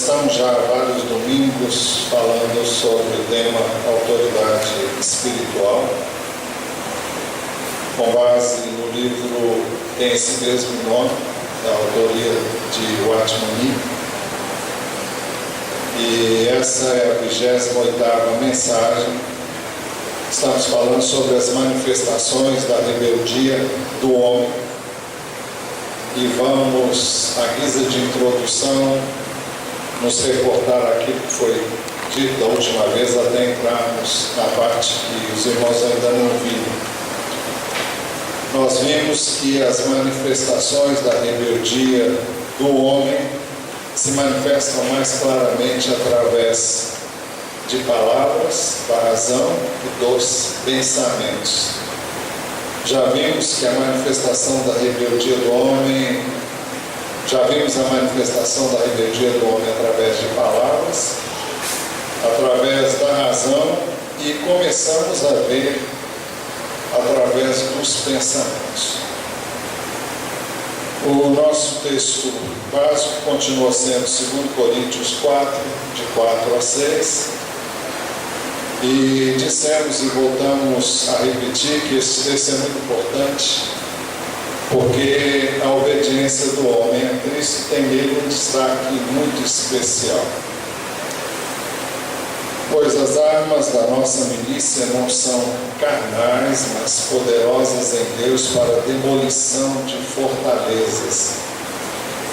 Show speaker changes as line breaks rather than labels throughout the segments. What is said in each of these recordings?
estamos já há vários domingos falando sobre o tema Autoridade Espiritual, com base no livro que tem esse mesmo nome, da autoria de Watchman. E essa é a 28ª mensagem. Estamos falando sobre as manifestações da rebeldia do homem. E vamos, à guisa de introdução, nos reportar aquilo que foi dito da última vez, até entrarmos na parte que os irmãos ainda não viram. Nós vimos que as manifestações da rebeldia do homem se manifestam mais claramente através de palavras, da razão e dos pensamentos. Já vimos que a manifestação da rebeldia do homem, já vimos a manifestação da rebeldia do homem através de palavras, através da razão e começamos a ver através dos pensamentos. O nosso texto básico continua sendo 2 Coríntios 4, de 4 a 6. E dissemos e voltamos a repetir que esse texto é muito importante, porque a obediência do homem a Cristo tem nele um destaque muito especial. Pois as armas da nossa milícia não são carnais, mas poderosas em Deus para a demolição de fortalezas,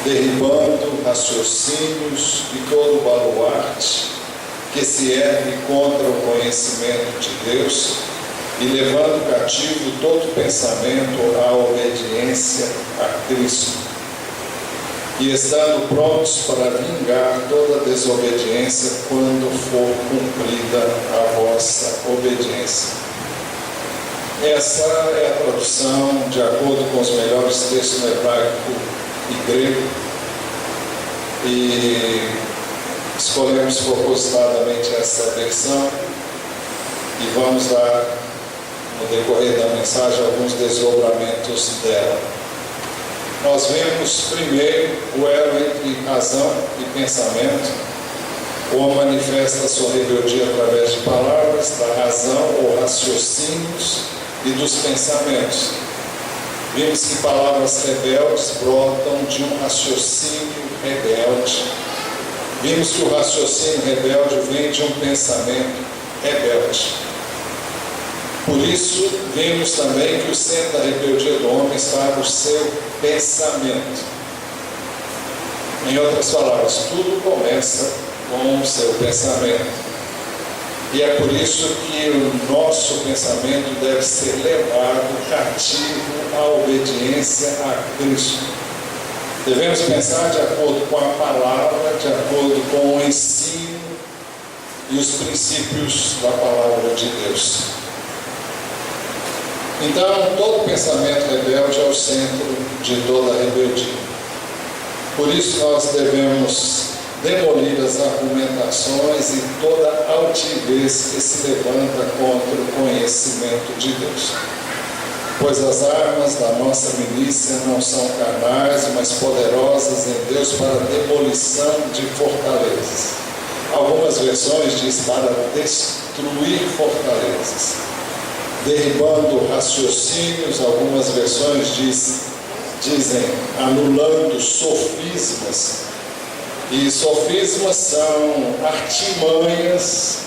derribando raciocínios e todo baluarte que se ergue contra o conhecimento de Deus e levando cativo todo pensamento à obediência a Cristo. E estando prontos para vingar toda desobediência quando for cumprida a vossa obediência. Essa é a tradução de acordo com os melhores textos no hebraico e grego. E escolhemos propositadamente essa versão e vamos dar, no decorrer da mensagem, alguns desdobramentos dela. Nós vemos primeiro o elo entre razão e pensamento. O homem manifesta a sua rebeldia através de palavras, da razão ou raciocínios e dos pensamentos. Vimos que palavras rebeldes brotam de um raciocínio rebelde. Vimos que o raciocínio rebelde vem de um pensamento rebelde. Por isso, vimos também que o centro da rebeldia do homem está no seu pensamento. Em outras palavras, tudo começa com o seu pensamento. E é por isso que o nosso pensamento deve ser levado cativo à obediência a Cristo. Devemos pensar de acordo com a palavra, de acordo com o ensino e os princípios da palavra de Deus. Então, todo pensamento rebelde é o centro de toda a rebeldia. Por isso, nós devemos demolir as argumentações e toda altivez que se levanta contra o conhecimento de Deus. Pois as armas da nossa milícia não são carnais, mas poderosas em Deus para a demolição de fortalezas. Algumas versões dizem para destruir fortalezas. Derribando raciocínios, algumas versões dizem anulando sofismas. E sofismas são artimanhas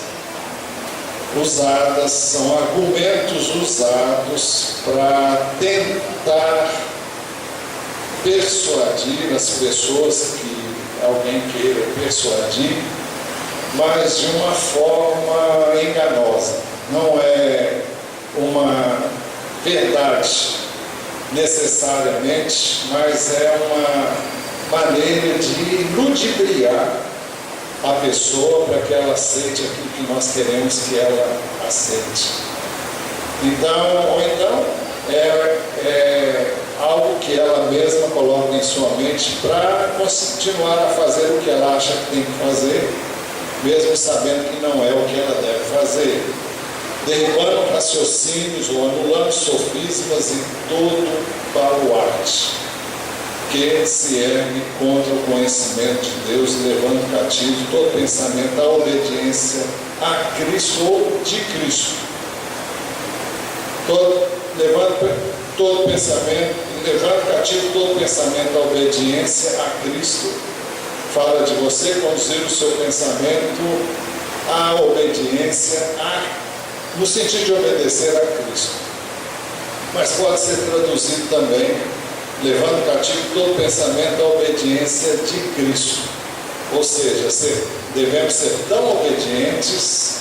usadas, são argumentos usados para tentar persuadir as pessoas que alguém queira persuadir, mas de uma forma enganosa. Não é uma verdade necessariamente, mas é uma maneira de ludibriar a pessoa para que ela aceite aquilo que nós queremos que ela aceite. Ou então é algo que ela mesma coloca em sua mente para continuar a fazer o que ela acha que tem que fazer, mesmo sabendo que não é o que ela deve fazer. Derribando raciocínios ou anulando sofismas e todo baluarte. que se ergue contra o conhecimento de Deus, levando cativo todo pensamento à obediência a Cristo ou de Cristo. Levando cativo todo pensamento à obediência a Cristo. Fala de você conduzir o seu pensamento à obediência no sentido de obedecer a Cristo. Mas pode ser traduzido também, levando cativo todo pensamento à obediência de Cristo. Ou seja, devemos ser tão obedientes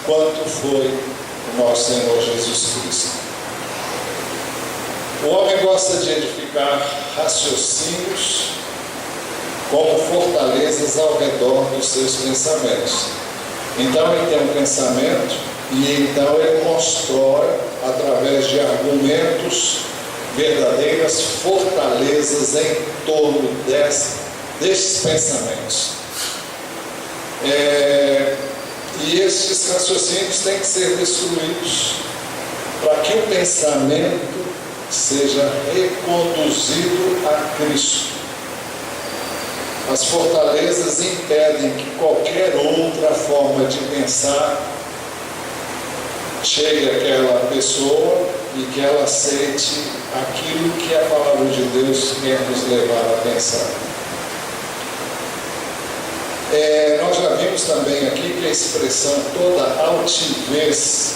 quanto foi o nosso Senhor Jesus Cristo. O homem gosta de edificar raciocínios como fortalezas ao redor dos seus pensamentos. Então ele tem um pensamento e então ele constrói, através de argumentos, verdadeiras fortalezas em torno destes pensamentos. E estes raciocínios têm que ser destruídos para que o pensamento seja reconduzido a Cristo. As fortalezas impedem que qualquer outra forma de pensar chegue àquela pessoa e que ela aceite aquilo que a palavra de Deus quer nos levar a pensar. Nós já vimos também aqui que a expressão toda altivez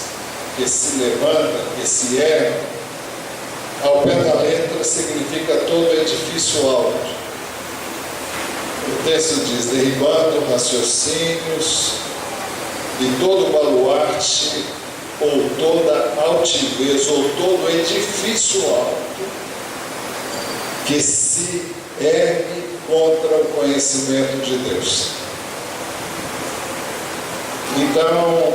que se levanta, que se ergue, ao pé da letra significa todo edifício alto. O texto diz, derribando raciocínios e todo baluarte, ou toda altivez, ou todo edifício alto, que se ergue contra o conhecimento de Deus. Então,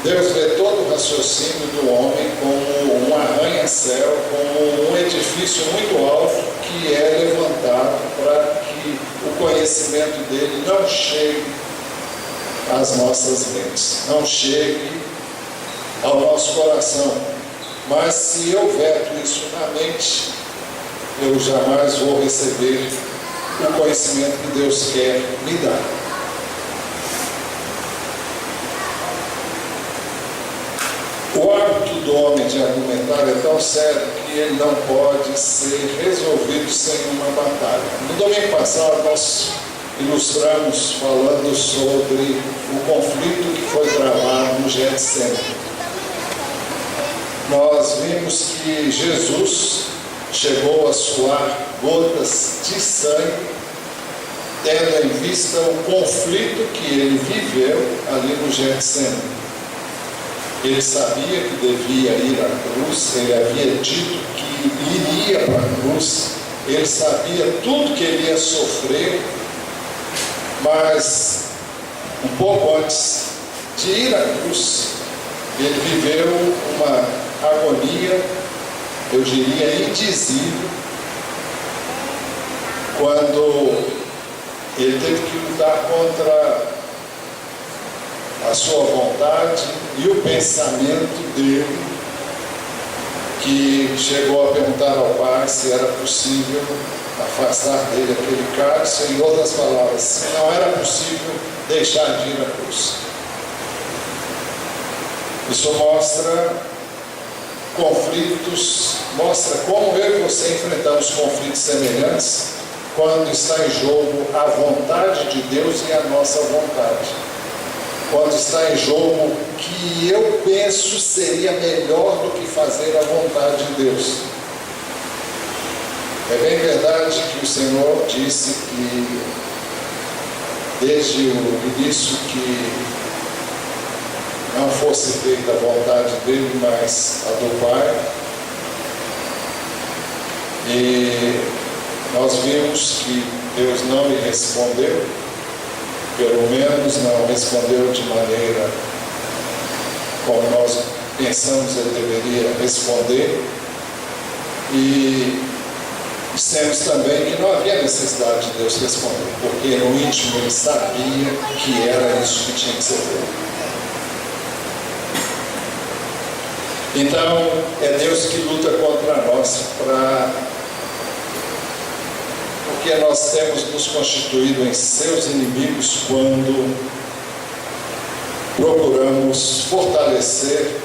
Deus vê todo o raciocínio do homem como um arranha-céu, como um edifício muito alto que é levantado para que o conhecimento dele não chegue às nossas mentes, não chegue ao nosso coração. Mas se eu veto isso na mente, eu jamais vou receber o conhecimento que Deus quer me dar. O hábito do homem de argumentar é tão sério que ele não pode ser resolvido sem uma batalha. No domingo passado nós ilustramos falando sobre o conflito que foi travado no Getsemane. Nós vimos que Jesus chegou a suar gotas de sangue, tendo em vista o conflito que ele viveu ali no Getsemane. Ele sabia que devia ir à cruz, ele havia dito que iria para a cruz, ele sabia tudo que ele ia sofrer, mas um pouco antes de ir à cruz, ele viveu uma agonia, eu diria indizível, quando ele teve que lutar contra a sua vontade e o pensamento dele, que chegou a perguntar ao Pai se era possível afastar dele aquele cálice. Em outras palavras, se não era possível deixar de ir à cruz. Isso mostra conflitos, mostra como eu e você enfrentamos conflitos semelhantes quando está em jogo a vontade de Deus e a nossa vontade. Quando está em jogo o que eu penso seria melhor do que fazer a vontade de Deus. É bem verdade que o Senhor disse que desde o início que não fosse feita a vontade dele, mas a do Pai. E nós vimos que Deus não lhe respondeu, pelo menos não respondeu de maneira como nós pensamos ele deveria responder. E dissemos também que não havia necessidade de Deus responder, porque no íntimo ele sabia que era isso que tinha que ser feito. Então, é Deus que luta contra nós para porque nós temos nos constituído em seus inimigos quando procuramos fortalecer,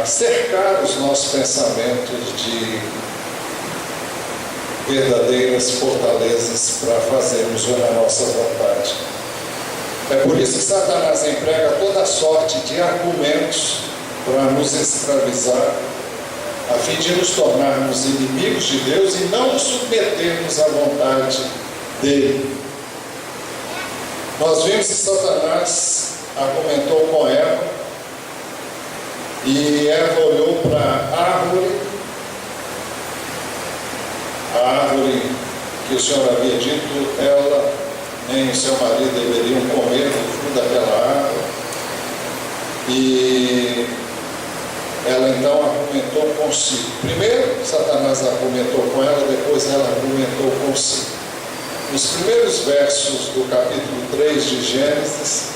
cercar os nossos pensamentos de verdadeiras fortalezas para fazermos a nossa vontade. É por isso que Satanás emprega toda sorte de argumentos para nos escravizar, a fim de nos tornarmos inimigos de Deus e não nos submetermos à vontade dele. Nós vimos que Satanás argumentou com Eva, e Eva olhou para a árvore que o Senhor havia dito, ela nem o seu marido deveriam comer do fruto daquela árvore, e ela então argumentou consigo. Primeiro Satanás argumentou com ela, depois ela argumentou consigo. Nos primeiros versos do capítulo 3 de Gênesis,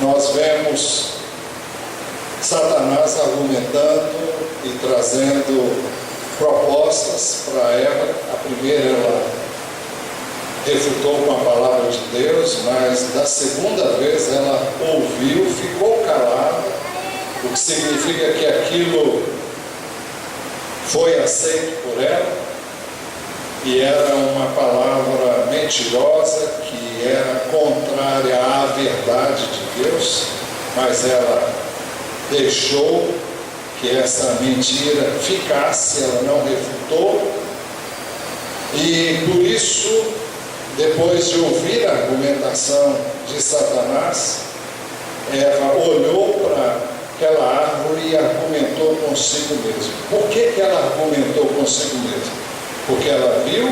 nós vemos Satanás argumentando e trazendo propostas para Eva. A primeira ela refutou com a palavra de Deus, mas da segunda vez ela ouviu, ficou calada, o que significa que aquilo foi aceito por ela, e era uma palavra mentirosa, que era contrária à verdade de Deus, mas ela deixou que essa mentira ficasse, ela não refutou, e por isso, depois de ouvir a argumentação de Satanás, Eva olhou para aquela árvore e argumentou consigo mesma. Por que ela argumentou consigo mesma? Porque ela viu,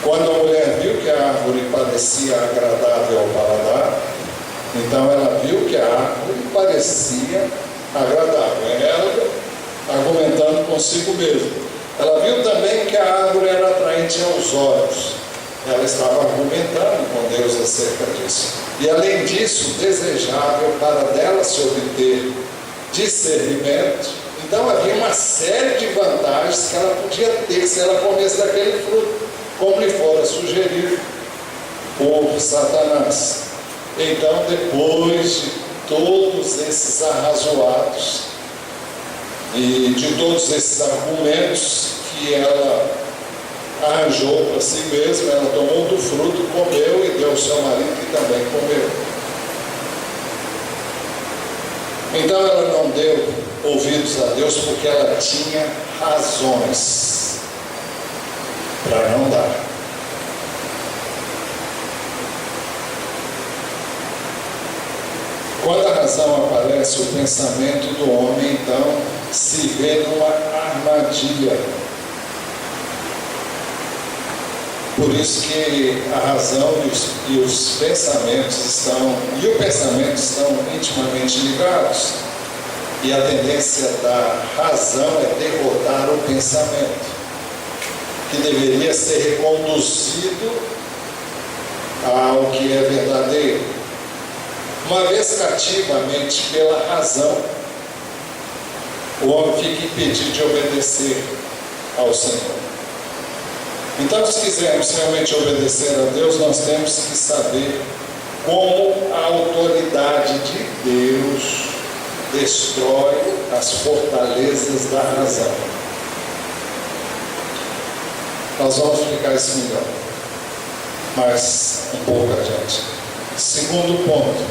quando a mulher viu que a árvore parecia agradável ao paladar, então ela viu que a árvore parecia agradável. Ela argumentando consigo mesma. Ela viu também que a árvore era atraente aos olhos. Ela estava argumentando com Deus acerca disso. E além disso, desejável para dela se obter discernimento. Então havia uma série de vantagens que ela podia ter se ela comesse daquele fruto, como lhe fora sugerido por Satanás. Então, depois de todos esses arrazoados e de todos esses argumentos que ela arranjou para si mesma, ela tomou do fruto, comeu e deu ao seu marido, que também comeu. Então ela não deu ouvidos a Deus porque ela tinha razões para não dar. Quando a razão aparece, o pensamento do homem então se vê numa armadilha. Por isso que a razão e os pensamentos o pensamento estão intimamente ligados. E a tendência da razão é derrotar o pensamento, que deveria ser reconduzido ao que é verdadeiro. Uma vez cativamente pela razão, o homem fica impedido de obedecer ao Senhor. Então, se quisermos realmente obedecer a Deus, nós temos que saber como a autoridade de Deus destrói as fortalezas da razão. Nós vamos explicar isso melhor, mas um pouco adiante. Segundo ponto,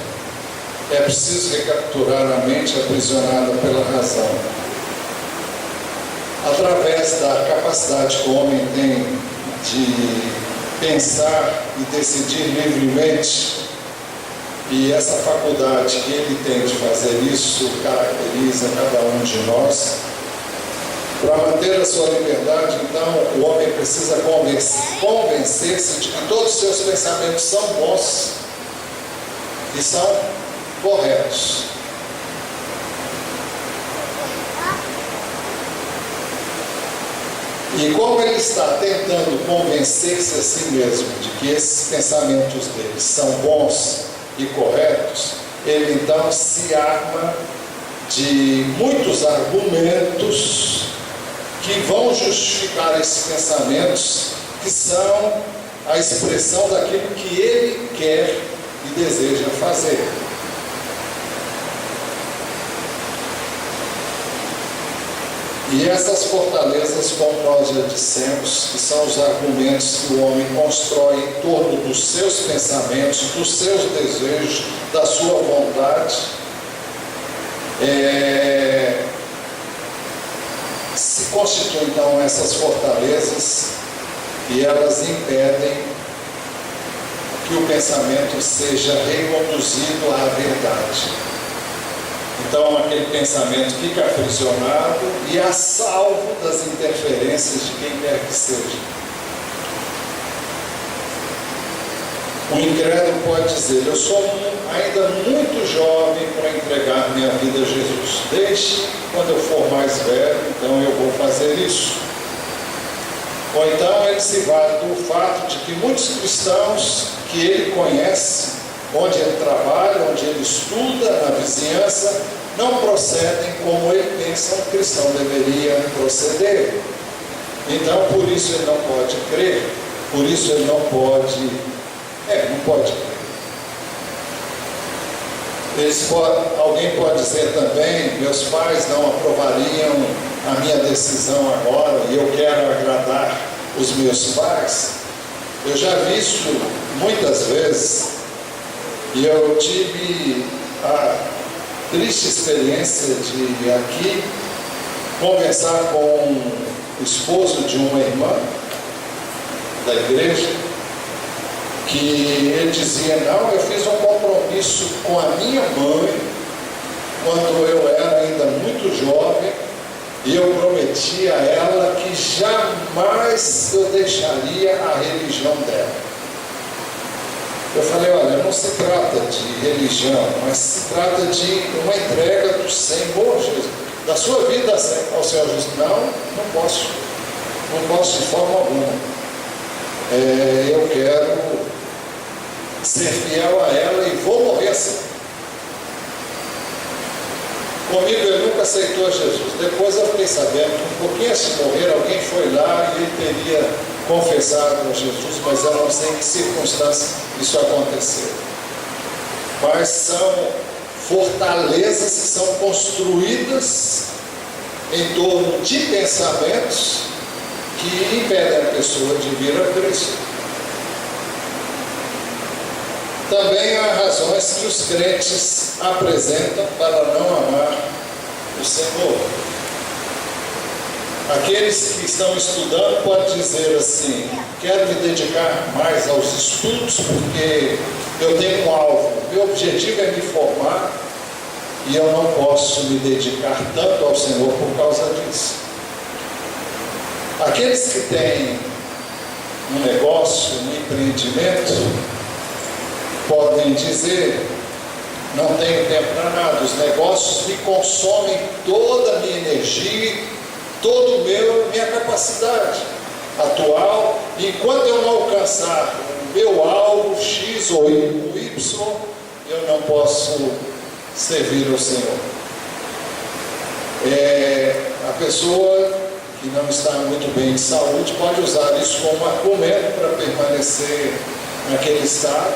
é preciso recapturar a mente aprisionada pela razão. Através da capacidade que o homem tem de pensar e decidir livremente, e essa faculdade que ele tem de fazer isso caracteriza cada um de nós. Para manter a sua liberdade, então, o homem precisa convencer-se de que todos os seus pensamentos são bons e são corretos. E como ele está tentando convencer-se a si mesmo de que esses pensamentos dele são bons e corretos, ele então se arma de muitos argumentos que vão justificar esses pensamentos, que são a expressão daquilo que ele quer e deseja fazer. E essas fortalezas, como nós já dissemos, que são os argumentos que o homem constrói em torno dos seus pensamentos, dos seus desejos, da sua vontade, se constituem então essas fortalezas, e elas impedem que o pensamento seja reconduzido à verdade. Então aquele pensamento fica aprisionado e a salvo das interferências de quem quer que seja. O incrédulo pode dizer: eu sou ainda muito jovem para entregar minha vida a Jesus. Desde quando eu for mais velho, então eu vou fazer isso. Ou então ele se vale do fato de que muitos cristãos que ele conhece, onde ele trabalha, onde ele estuda, na vizinhança, não procedem como ele pensa um cristão deveria proceder. Então, por isso ele não pode crer, por isso ele não pode crer. Alguém pode dizer também: meus pais não aprovariam a minha decisão agora, e eu quero agradar os meus pais. Eu já vi isso muitas vezes, e eu tive a triste experiência de aqui conversar com o esposo de uma irmã da igreja, que ele dizia: não, eu fiz um compromisso com a minha mãe quando eu era ainda muito jovem, e eu prometi a ela que jamais eu deixaria a religião dela. Eu falei: olha, não se trata de religião, mas se trata de uma entrega do Senhor Jesus, da sua vida ao Senhor Jesus. Não posso de forma alguma. Eu quero ser fiel a ela e vou morrer assim. Comigo ele nunca aceitou Jesus. Depois eu fiquei sabendo que um pouquinho antes de morrer, alguém foi lá e ele teria confessado a Jesus, mas eu não sei em que circunstância isso aconteceu. Mas são fortalezas que são construídas em torno de pensamentos que impedem a pessoa de vir a Cristo. Também há razões que os crentes apresentam para não amar o Senhor. Aqueles que estão estudando podem dizer assim: quero me dedicar mais aos estudos porque eu tenho um alvo, meu objetivo é me formar e eu não posso me dedicar tanto ao Senhor por causa disso. Aqueles que têm um negócio, um empreendimento, podem dizer: não tenho tempo para nada, os negócios me consomem toda a minha energia, toda a minha capacidade atual, e enquanto eu não alcançar o meu alvo X ou Y, eu não posso servir ao Senhor. A pessoa que não está muito bem de saúde pode usar isso como argumento para permanecer naquele estado.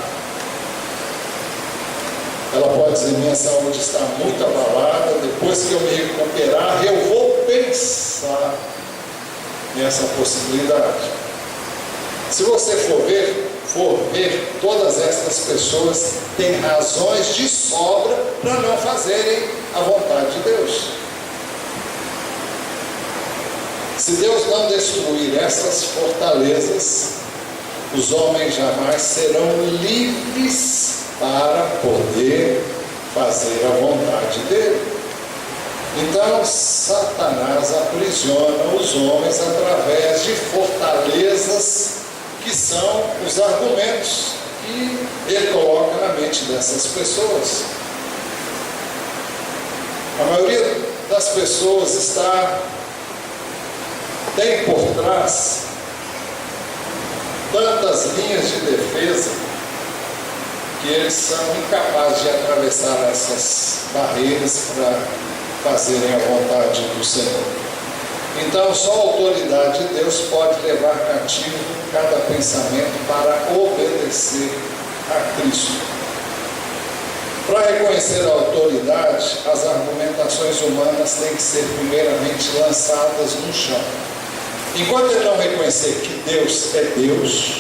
Ela pode dizer: minha saúde está muito abalada, depois que eu me recuperar, eu vou pensar nessa possibilidade. Se você for ver, todas estas pessoas têm razões de sobra para não fazerem a vontade de Deus. Se Deus não destruir essas fortalezas, os homens jamais serão livres para poder fazer a vontade dele. Então Satanás aprisiona os homens através de fortalezas que são os argumentos que ele coloca na mente dessas pessoas. A maioria das pessoas tem por trás tantas linhas de defesa que eles são incapazes de atravessar essas barreiras para fazerem a vontade do Senhor. Então, só a autoridade de Deus pode levar cativo cada pensamento para obedecer a Cristo. Para reconhecer a autoridade, as argumentações humanas têm que ser primeiramente lançadas no chão. Enquanto ele não reconhecer que Deus é Deus,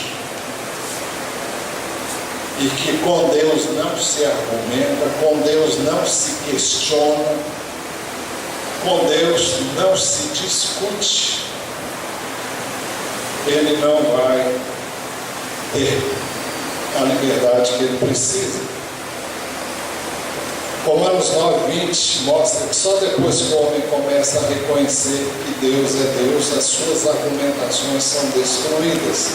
e que com Deus não se argumenta, com Deus não se questiona, com Deus não se discute, ele não vai ter a liberdade que ele precisa. Romanos 9:20 mostra que só depois que o homem começa a reconhecer que Deus é Deus, as suas argumentações são destruídas.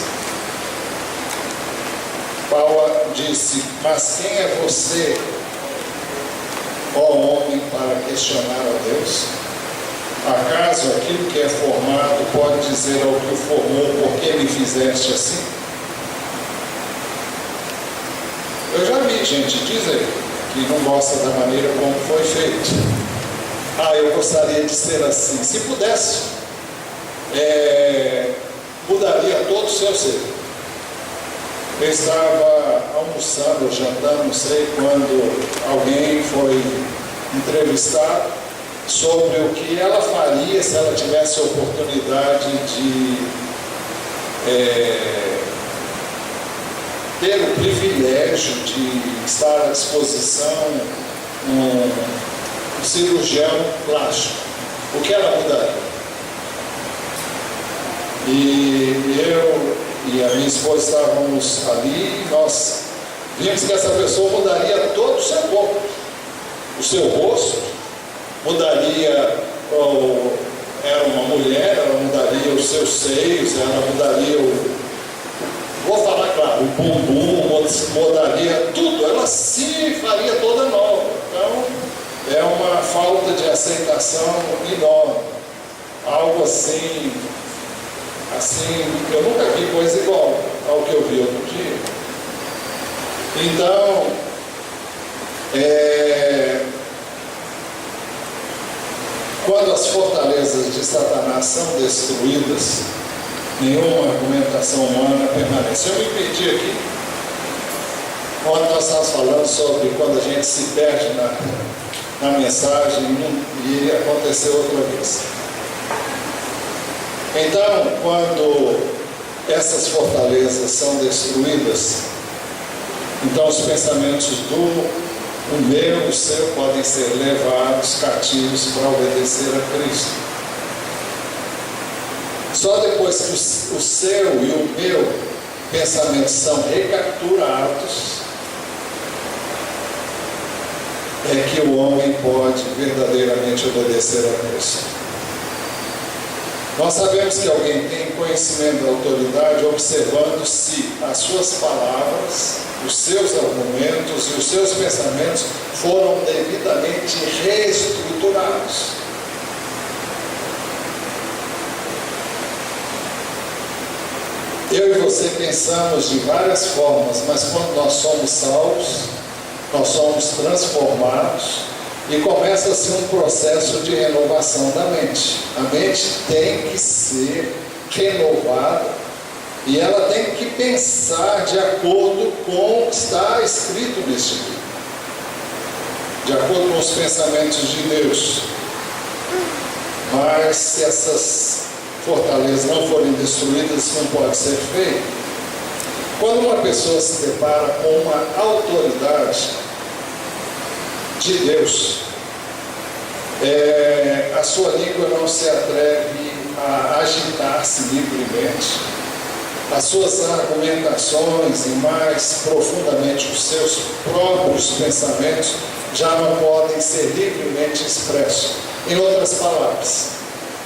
Paulo disse: mas quem é você, ó homem, para questionar a Deus? Acaso aquilo que é formado pode dizer ao que o formou, por que me fizeste assim? Eu já vi gente dizer que não gosta da maneira como foi feito. Eu gostaria de ser assim. Se pudesse, mudaria todo o seu ser. Eu estava almoçando ou jantando, não sei, quando alguém foi entrevistado sobre o que ela faria se ela tivesse a oportunidade de ter o privilégio de estar à disposição um cirurgião plástico. O que ela mudaria? E eu e a minha esposa estávamos ali e nós vimos que essa pessoa mudaria todo o seu corpo, o seu rosto, mudaria, era uma mulher, ela mudaria os seus seios, ela mudaria vou falar claro, o bumbum, mudaria tudo, ela se faria toda nova. Então, é uma falta de aceitação enorme. Algo assim, eu nunca vi coisa igual ao que eu vi outro dia. Então, quando as fortalezas de Satanás são destruídas, nenhuma argumentação humana permanece. Eu me perdi aqui, quando nós estávamos falando sobre quando a gente se perde na mensagem e aconteceu outra vez. Então, quando essas fortalezas são destruídas, então os pensamentos o meu e o seu podem ser levados cativos para obedecer a Cristo. Só depois que o seu e o meu pensamentos são recapturados, é que o homem pode verdadeiramente obedecer a Cristo. Nós sabemos que alguém tem conhecimento da autoridade observando se as suas palavras, os seus argumentos e os seus pensamentos foram devidamente reestruturados. Eu e você pensamos de várias formas, mas quando nós somos salvos, nós somos transformados e começa-se um processo de renovação da mente. A mente tem que ser renovada e ela tem que pensar de acordo com o que está escrito neste livro, de acordo com os pensamentos de Deus. Mas se essas fortalezas não forem destruídas, isso não pode ser feito. Quando uma pessoa se depara com uma autoridade de Deus, a sua língua não se atreve a agitar-se livremente, as suas argumentações e mais profundamente os seus próprios pensamentos já não podem ser livremente expressos. Em outras palavras,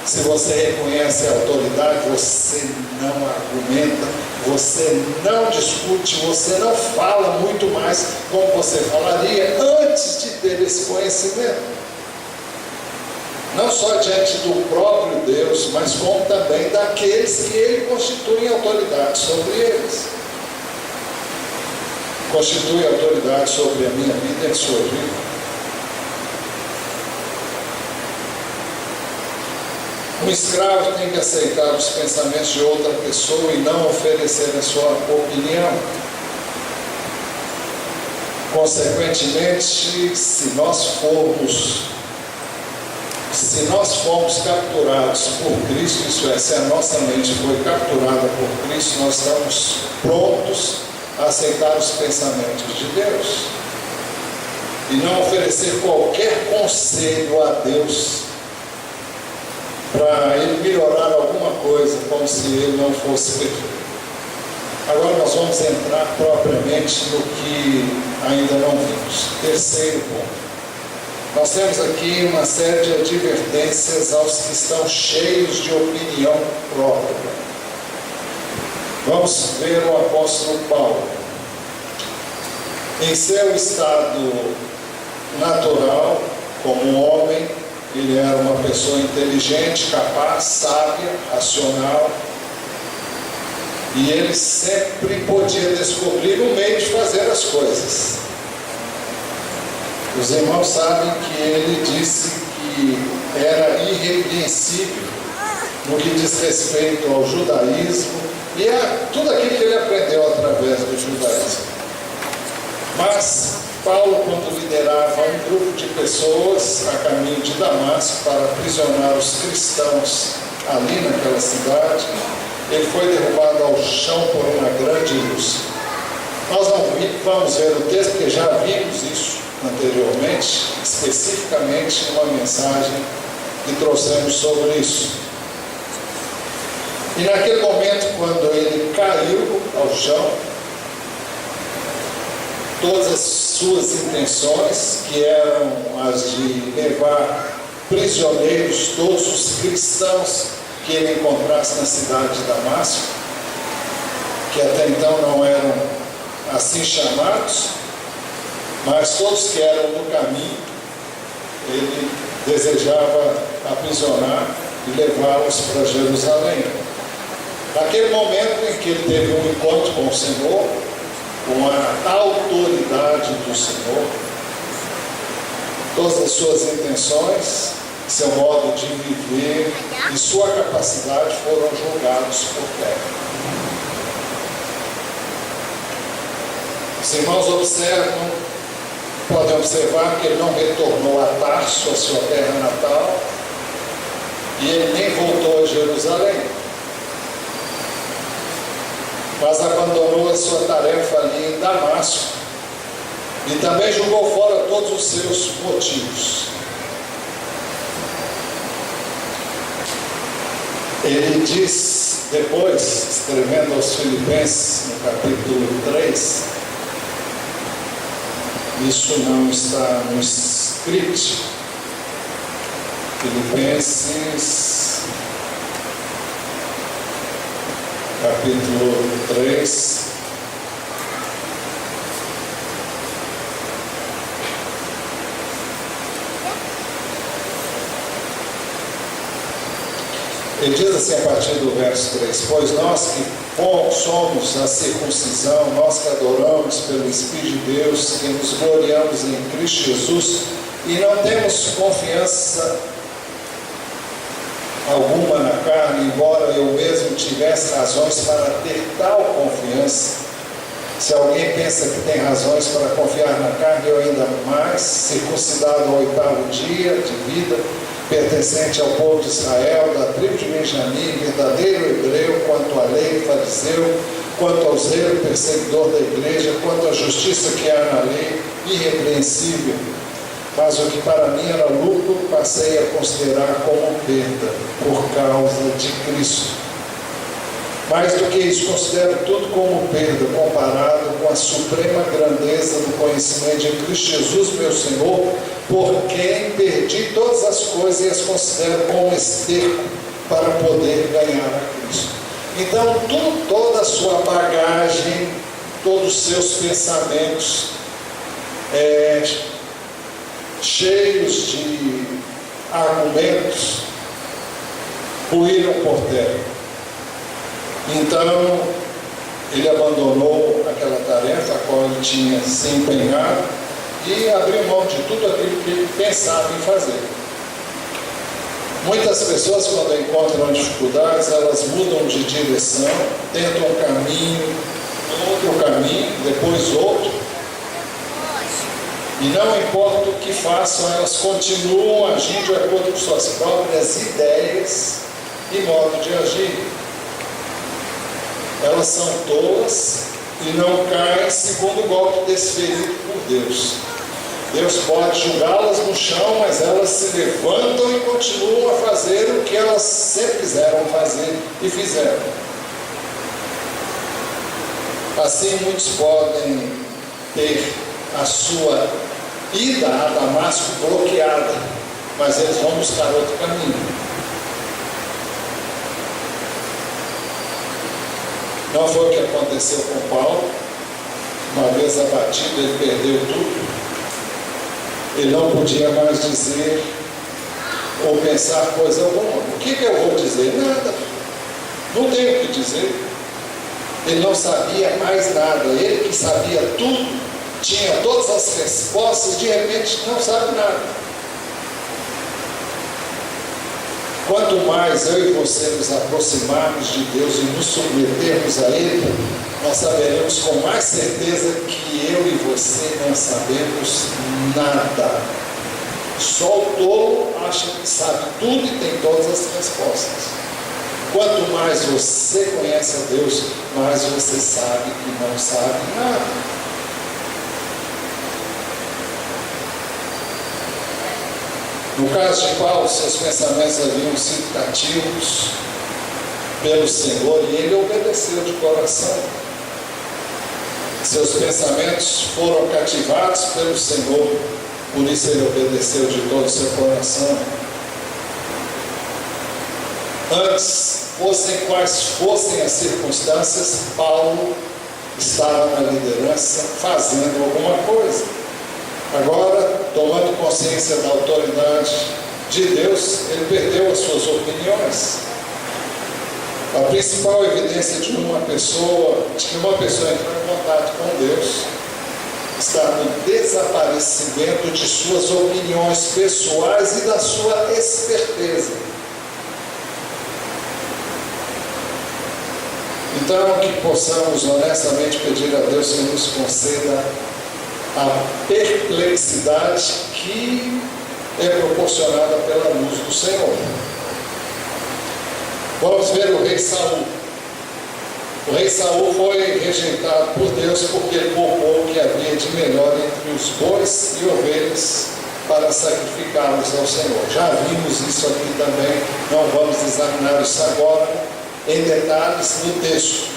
se você reconhece a autoridade, você não argumenta, você não discute, você não fala muito mais como você falaria antes de ter esse conhecimento. Não só diante do próprio Deus, mas como também daqueles que Ele constitui autoridade sobre eles. Constitui autoridade sobre a minha vida e a sua vida. Um escravo tem que aceitar os pensamentos de outra pessoa e não oferecer a sua opinião. Consequentemente, se nós formos capturados por Cristo, isso é, se a nossa mente foi capturada por Cristo, nós estamos prontos a aceitar os pensamentos de Deus e não oferecer qualquer conselho a Deus para ele melhorar alguma coisa, como se ele não fosse perfeito. Agora nós vamos entrar propriamente no que ainda não vimos. Terceiro ponto. Nós temos aqui uma série de advertências aos que estão cheios de opinião própria. Vamos ver o apóstolo Paulo. Em seu estado natural, como um homem, ele era uma pessoa inteligente, capaz, sábia, racional, e ele sempre podia descobrir um meio de fazer as coisas. Os irmãos sabem que ele disse que era irrepreensível no que diz respeito ao judaísmo e a tudo aquilo que ele aprendeu através do judaísmo. Mas Paulo, quando liderava um grupo de pessoas a caminho de Damasco para aprisionar os cristãos ali naquela cidade, ele foi derrubado ao chão por uma grande luz. Nós não vamos ver o texto, porque já vimos isso anteriormente, especificamente numa mensagem que trouxemos sobre isso. E naquele momento, quando ele caiu ao chão, todas as suas intenções, que eram as de levar prisioneiros todos os cristãos que ele encontrasse na cidade de Damasco, que até então não eram assim chamados, mas todos que eram no caminho, ele desejava aprisionar e levá-los para Jerusalém. Naquele momento em que ele teve um encontro com o Senhor, com a autoridade do Senhor, todas as suas intenções, seu modo de viver e sua capacidade foram julgados por terra. Os irmãos podem observar que ele não retornou a Tarso, a sua terra natal, e ele nem voltou a Jerusalém, mas abandonou a sua tarefa ali em Damasco e também jogou fora todos os seus motivos. Ele diz depois, escrevendo aos Filipenses, no capítulo 3, isso não está no script, Filipenses, capítulo 3, ele diz assim a partir do verso 3: pois nós que somos a circuncisão, nós que adoramos pelo Espírito de Deus, que nos gloriamos em Cristo Jesus e não temos confiança alguma na carne, embora eu mesmo tivesse razões para ter tal confiança. Se alguém pensa que tem razões para confiar na carne, eu ainda mais, circuncidado ao 8º dia de vida, pertencente ao povo de Israel, da tribo de Benjamim, verdadeiro hebreu, quanto à lei, fariseu, quanto ao zelo, perseguidor da igreja, quanto à justiça que há na lei, irrepreensível. Mas o que para mim era lucro, passei a considerar como perda, por causa de Cristo. Mais do que isso, considero tudo como perda, comparado com a suprema grandeza do conhecimento de Cristo Jesus, meu Senhor, por quem perdi todas as coisas e as considero como esterco para poder ganhar a Cristo. Então, toda a sua bagagem, todos os seus pensamentos, cheios de argumentos, ruíram por terra. Então, ele abandonou aquela tarefa a qual ele tinha se empenhado e abriu mão de tudo aquilo que ele pensava em fazer. Muitas pessoas, quando encontram dificuldades, elas mudam de direção, tentam um caminho, outro caminho, depois outro. E não importa o que façam, elas continuam agindo de acordo com suas próprias ideias e modo de agir. Elas são tolas e não caem segundo o golpe desferido por Deus. Deus pode julgá-las no chão, mas elas se levantam e continuam a fazer o que elas sempre quiseram fazer e fizeram. Assim, muitos podem ter a sua ida a Damasco bloqueada, mas eles vão buscar outro caminho. Não foi o que aconteceu com Paulo. Uma vez abatido, ele perdeu tudo. Ele não podia mais dizer ou pensar coisa alguma. O que eu vou dizer? Nada. Não tenho o que dizer. Ele não sabia mais nada. Ele que sabia tudo, tinha todas as respostas, de repente não sabe nada. Quanto mais eu e você nos aproximarmos de Deus e nos submetermos a Ele, nós saberemos com mais certeza que eu e você não sabemos nada. Só o tolo acha que sabe tudo e tem todas as respostas. Quanto mais você conhece a Deus, mais você sabe que não sabe nada. No caso de Paulo, seus pensamentos haviam sido cativos pelo Senhor e ele obedeceu de coração. Seus pensamentos foram cativados pelo Senhor, por isso ele obedeceu de todo o seu coração. Antes, fossem quais fossem as circunstâncias, Paulo estava na liderança fazendo alguma coisa. Agora, tomando consciência da autoridade de Deus, ele perdeu as suas opiniões. A principal evidência de que uma pessoa entrou em contato com Deus está no desaparecimento de suas opiniões pessoais e da sua esperteza. Então, que possamos honestamente pedir a Deus que nos conceda a perplexidade que é proporcionada pela luz do Senhor. Vamos ver o rei Saul. O rei Saul foi rejeitado por Deus porque ele poupou o que havia de melhor entre os bois e ovelhas para sacrificá-los ao Senhor. Já vimos isso aqui também, não vamos examinar isso agora em detalhes no texto.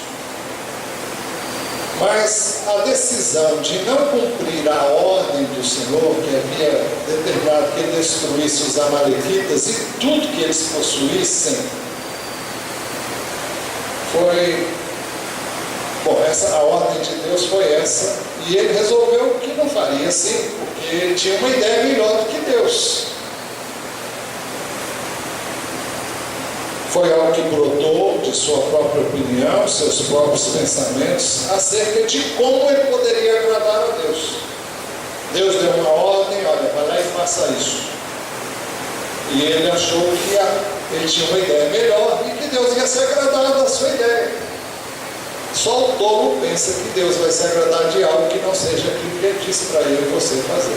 Mas a decisão de não cumprir a ordem do Senhor, que havia determinado que ele destruísse os amalequitas e tudo que eles possuíssem, a ordem de Deus foi essa, e ele resolveu que não faria assim, porque ele tinha uma ideia melhor do que Deus. Foi algo que brotou de sua própria opinião, seus próprios pensamentos, acerca de como ele poderia agradar a Deus. Deus deu uma ordem, olha, vai lá e faça isso. E ele achou que ele tinha uma ideia melhor e que Deus ia se agradar da sua ideia. Só o tolo pensa que Deus vai se agradar de algo que não seja aquilo que ele disse para ele e você fazer.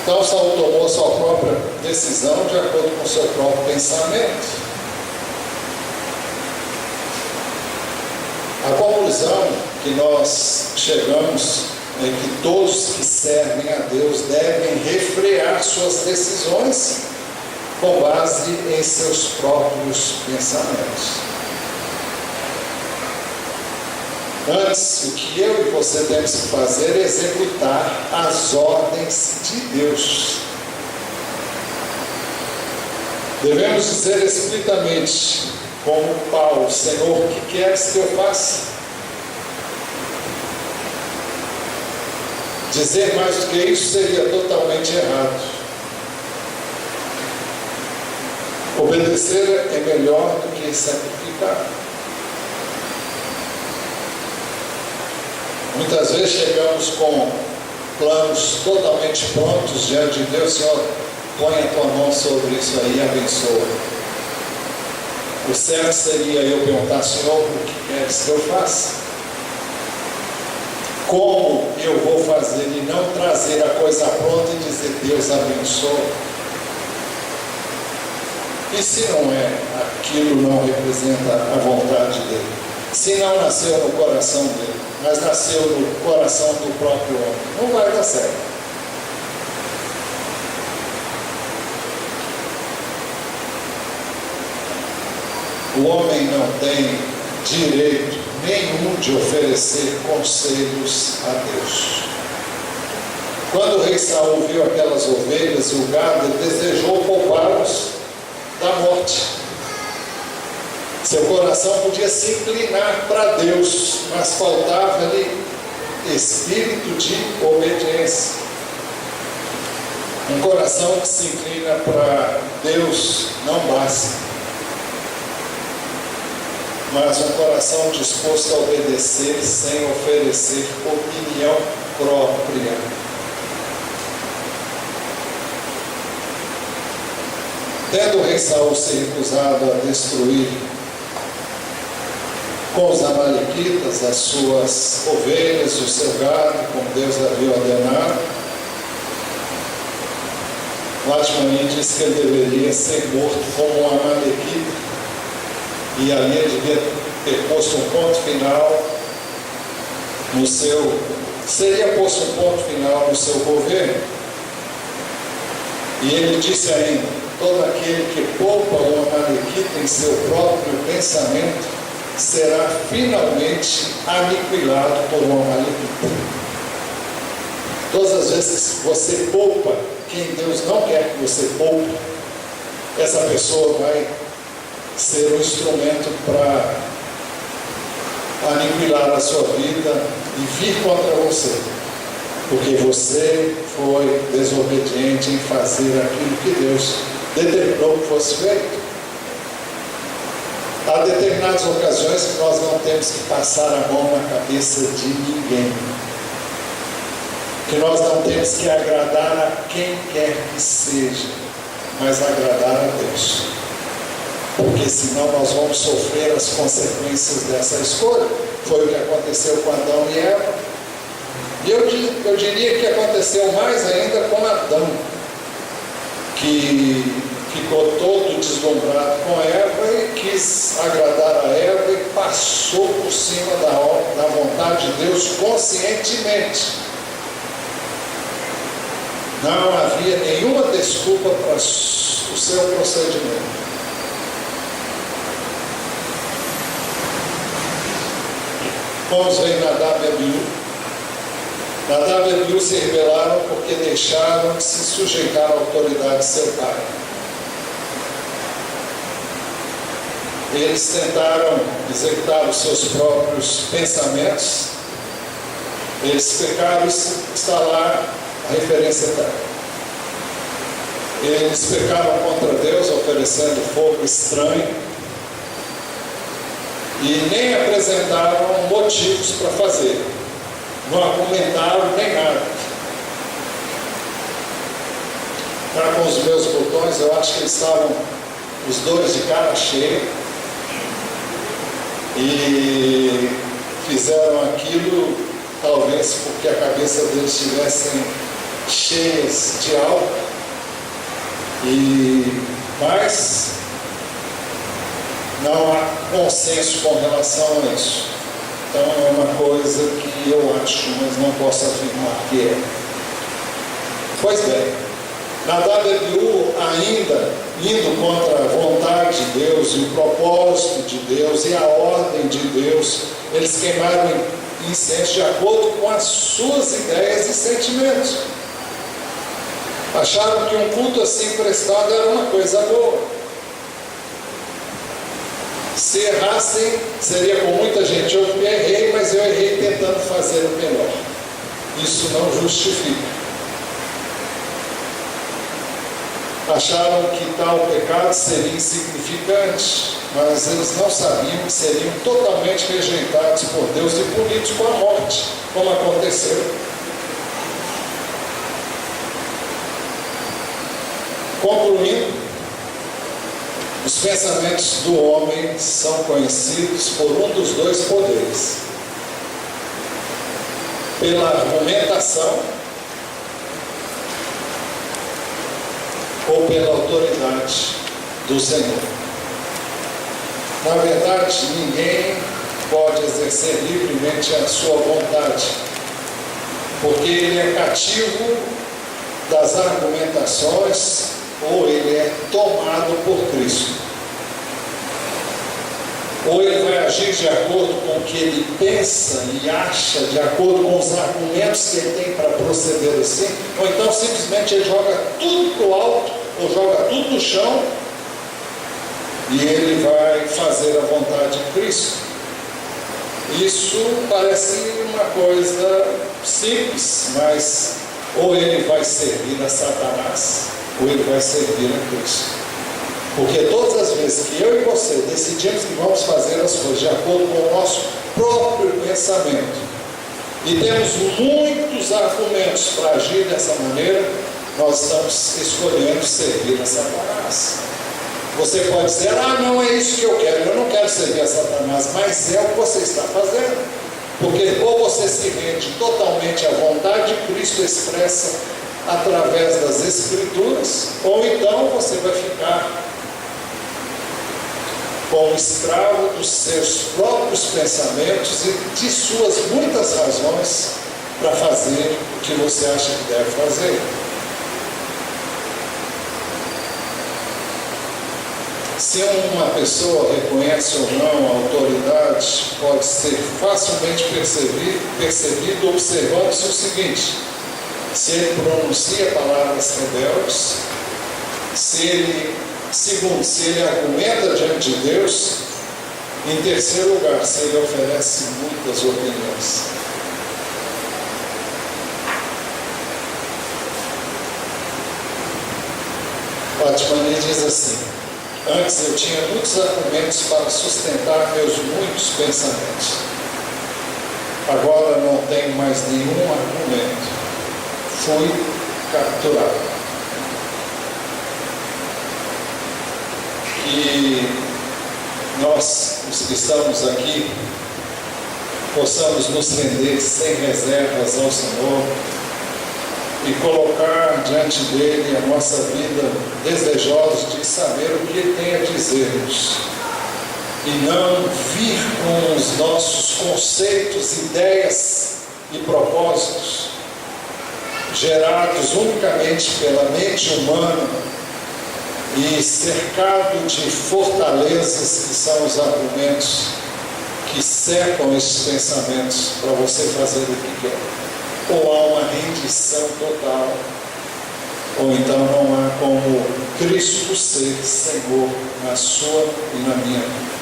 Então Saul tomou sua própria decisão de acordo com o seu próprio pensamento. A conclusão que nós chegamos é que todos que servem a Deus devem refrear suas decisões com base em seus próprios pensamentos. Antes, o que eu e você temos que fazer é executar as ordens de Deus. Devemos dizer explicitamente, como Paulo: Senhor, o que queres que eu faça? Dizer mais do que isso seria totalmente errado. Obedecer é melhor do que sacrificar. Muitas vezes chegamos com planos totalmente prontos diante de Deus. Senhor, põe a tua mão sobre isso aí e abençoa. O certo seria eu perguntar: Senhor, o que queres que eu faça? Como eu vou fazer? E não trazer a coisa pronta e dizer: Deus abençoa. E se não é, aquilo não representa a vontade dele? Se não nasceu no coração dele, mas nasceu no coração do próprio homem, não vai dar certo. O homem não tem direito nenhum de oferecer conselhos a Deus. Quando o rei Saul viu aquelas ovelhas e o gado, ele desejou poupá-los da morte. Seu coração podia se inclinar para Deus, mas faltava-lhe espírito de obediência. Um coração que se inclina para Deus não basta, mas um coração disposto a obedecer sem oferecer opinião própria. Tendo o rei Saul se recusado a destruir com os amalequitas as suas ovelhas, o seu gado, como Deus havia ordenado, Lachmanim diz que ele deveria ser morto como um amalequita, e ali ele devia ter posto um ponto final no seu, seria posto um ponto final no seu governo. E ele disse ainda: todo aquele que poupa o amalequita em seu próprio pensamento será finalmente aniquilado por um amalequita. Todas as vezes que você poupa quem Deus não quer que você poupe, essa pessoa vai ser um instrumento para aniquilar a sua vida e vir contra você, porque você foi desobediente em fazer aquilo que Deus determinou que fosse feito. Há determinadas ocasiões que nós não temos que passar a mão na cabeça de ninguém, que nós não temos que agradar a quem quer que seja, mas agradar a Deus, porque senão nós vamos sofrer as consequências dessa escolha. Foi o que aconteceu com Adão e Eva, e eu diria que aconteceu mais ainda com Adão, que ficou todo deslumbrado com Eva e quis agradar a Eva e passou por cima da vontade de Deus conscientemente. Não havia nenhuma desculpa para o seu procedimento. Vamos ver Nadab e Abiú. Nadab e Abiú se rebelaram porque deixaram de se sujeitar à autoridade de seu pai. Eles tentaram executar os seus próprios pensamentos. Eles pecaram, está lá a referência dela. Eles pecaram contra Deus, oferecendo fogo estranho, e nem apresentaram motivos para fazer, não argumentaram nem nada. Para com os meus botões, eu acho que eles estavam os dois de cara cheia e fizeram aquilo talvez porque a cabeça deles estivessem cheias de álcool, mas não há consenso com relação a isso. Então é uma coisa que eu acho, mas não posso afirmar que é. Pois bem, Nadab e Abiú, ainda indo contra a vontade de Deus e o propósito de Deus e a ordem de Deus, eles queimaram incenso de acordo com as suas ideias e sentimentos. Acharam que um culto assim prestado era uma coisa boa. Se errassem, seria com muita gente: eu errei, mas eu errei tentando fazer o melhor. Isso não justifica. Acharam que tal pecado seria insignificante, mas eles não sabiam que seriam totalmente rejeitados por Deus e punidos com a morte, como aconteceu. Concluindo, os pensamentos do homem são conhecidos por um dos dois poderes: pela argumentação ou pela autoridade do Senhor. Na verdade, ninguém pode exercer livremente a sua vontade, porque ele é cativo das argumentações ou ele é tomado por Cristo. Ou ele vai agir de acordo com o que ele pensa e acha, de acordo com os argumentos que ele tem para proceder assim, ou então simplesmente ele joga tudo para o alto, ou joga tudo no chão, e ele vai fazer a vontade de Cristo. Isso parece uma coisa simples, mas ou ele vai servir a Satanás, ou ele vai servir a Cristo. Porque todas as vezes que eu e você decidimos que vamos fazer as coisas de acordo com o nosso próprio pensamento, e temos muitos argumentos para agir dessa maneira, nós estamos escolhendo servir a Satanás. Você pode dizer: ah, não é isso que eu não quero servir a Satanás, mas é o que você está fazendo. Porque ou você se rende totalmente à vontade de Cristo expressa através das Escrituras, ou então você vai ficar como escravo dos seus próprios pensamentos e de suas muitas razões para fazer o que você acha que deve fazer. Se uma pessoa reconhece ou não a autoridade, pode ser facilmente percebido observando-se o seguinte: se ele pronuncia palavras rebeldes, segundo, se ele argumenta diante de Deus, em terceiro lugar, se ele oferece muitas opiniões. Batman diz assim: antes eu tinha muitos argumentos para sustentar meus muitos pensamentos. Agora não tenho mais nenhum argumento. Fui capturado. Que nós, os que estamos aqui, possamos nos render sem reservas ao Senhor e colocar diante dele a nossa vida, desejosos de saber o que ele tem a dizer-nos, e não vir com os nossos conceitos, ideias e propósitos gerados unicamente pela mente humana e cercado de fortalezas que são os argumentos que cercam esses pensamentos para você fazer o que quer. Ou há uma rendição total, ou então não há como Cristo ser Senhor na sua e na minha vida.